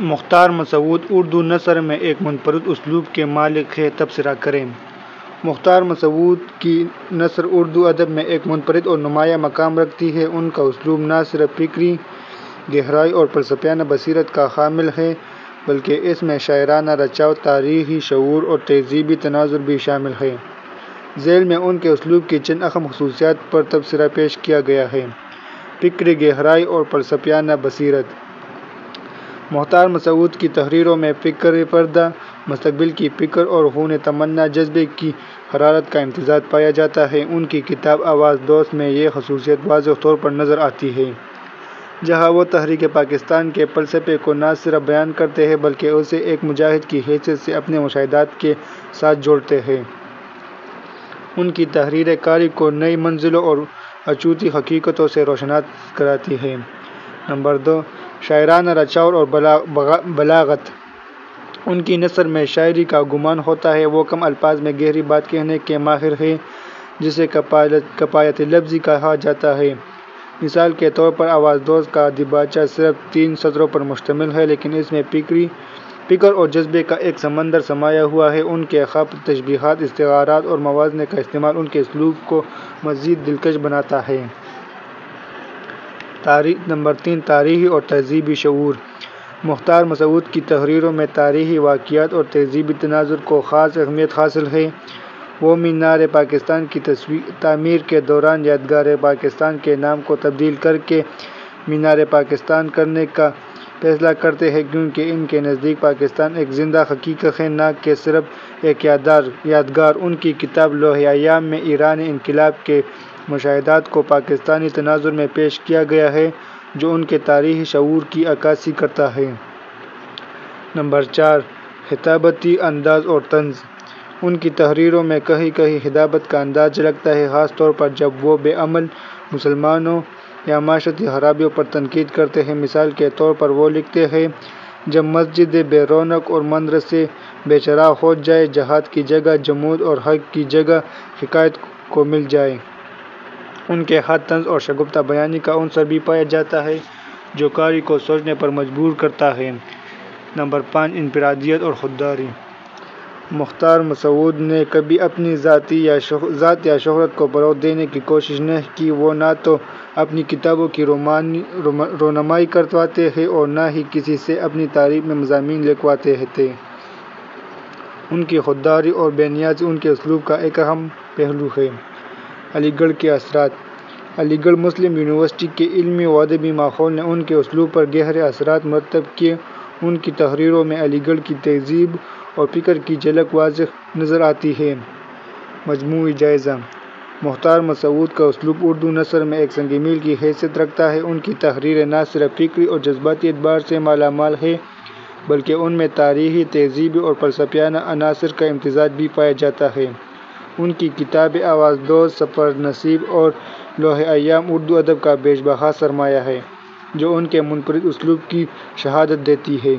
مختار مسعود اردو نثر میں ایک منفرد اسلوب کے مالک ہیں۔ تبصرہ کریں۔ مختار مسعود کی نثر اردو ادب میں ایک منفرد اور نمایاں مقام رکھتی ہے۔ ان کا اسلوب نہ صرف فکری گہرائی اور فلسفیانہ بصیرت کا حامل ہے بلکہ اس میں شاعرانہ رچاؤ، تاریخی شعور اور تہذیبی تناظر بھی شامل ہے۔ ذیل میں ان کے اسلوب کی چند اہم خصوصیات پر تبصرہ پیش کیا گیا ہے۔ فکری گہرائی اور فلسفیانہ بصیرت۔ مختار مسعود کی تحریروں میں فکر پردہ، مستقبل کی فکر اور خون تمنا جذبے کی حرارت کا امتزاج پایا جاتا ہے۔ ان کی کتاب آواز دوست میں یہ خصوصیت واضح طور پر نظر آتی ہے، جہاں وہ تحریک پاکستان کے فلسفے کو نہ صرف بیان کرتے ہیں بلکہ اسے ایک مجاہد کی حیثیت سے اپنے مشاہدات کے ساتھ جوڑتے ہیں۔ ان کی تحریریں قاری کو نئی منزلوں اور اچھوتی حقیقتوں سے روشناس کراتی ہیں۔ نمبر 2، شاعرانہ رچاؤ اور بلاغت۔ ان کی نثر میں شاعری کا گمان ہوتا ہے۔ وہ کم الفاظ میں گہری بات کہنے کے ماہر ہیں، جسے کفایت لفظی کہا جاتا ہے۔ مثال کے طور پر آواز دوست کا دیباچہ صرف 3 سطروں پر مشتمل ہے، لیکن اس میں فکر اور جذبے کا ایک سمندر سمایا ہوا ہے۔ ان کے خبط، تشبیہات، استعارات اور موازنے کا استعمال ان کے اسلوب کو مزید دلکش بناتا ہے۔ نمبر 3، تاریخی اور تہذیبی شعور۔ مختار مسعود کی تحریروں میں تاریخی واقعات اور تہذیبی تناظر کو خاص اہمیت حاصل ہے۔ وہ مینار پاکستان کی تعمیر کے دوران یادگار پاکستان کے نام کو تبدیل کرکے مینار پاکستان کرنے کا فیصلہ کرتے ہیں، کیونکہ ان کے نزدیک پاکستان ایک زندہ حقیقت ہے، نہ کہ صرف ایک یادگار۔ ان کی کتاب لوح ایام میں ایرانی انقلاب کے مشاہدات کو پاکستانی تناظر میں پیش کیا گیا ہے، جو ان کے تاریخی شعور کی عکاسی کرتا ہے۔ نمبر 4، خطابتی انداز اور طنز۔ ان کی تحریروں میں کہیں خطابت کا انداز جھلکتا ہے، خاص طور پر جب وہ بے عمل مسلمانوں یا معاشرتی خرابیوں پر تنقید کرتے ہیں۔ مثال کے طور پر وہ لکھتے ہیں، جب مسجدیں بے رونق اور مدرسے بے چراغ ہو جائیں، جہاد کی جگہ جمود اور حق کی جگہ حقائق کو مل جائے۔ ان کے خط طنز اور شگفتہ بیانی کا عنصر بھی پایا جاتا ہے، جو قاری کو سوچنے پر مجبور کرتا ہے۔ نمبر 5، انفرادیت اور خودداری۔ مختار مسعود نے کبھی اپنی ذات یا شہرت کو فروغ دینے کی کوشش نہیں کی۔ وہ نہ تو اپنی کتابوں کی رونمائی کرواتے ہیں اور نہ ہی کسی سے اپنی تعریف میں مضامین لکھواتے تھے۔ ان کی خودداری اور بے نیازی ان کے اسلوب کا ایک اہم پہلو ہے۔ علی گڑھ کے اثرات۔ علی گڑھ مسلم یونیورسٹی کے علمی و ادبی ماحول نے ان کے اسلوب پر گہرے اثرات مرتب کیے۔ ان کی تحریروں میں علی گڑھ کی تہذیب اور فکر کی جھلک واضح نظر آتی ہے۔ مجموعی جائزہ۔ مختار مسعود کا اسلوب اردو نثر میں ایک سنگ میل کی حیثیت رکھتا ہے۔ ان کی تحریریں نہ صرف فکری اور جذباتی اعتبار سے مالا مال ہیں بلکہ ان میں تاریخی، تہذیبی اور فلسفیانہ عناصر کا امتزاج بھی پایا جاتا ہے۔ ان کی کتابیں آواز دوست، سفر نصیب اور لوح ایام اردو ادب کا بیش بہا سرمایہ ہے، جو ان کے منفرد اسلوب کی شہادت دیتی ہے۔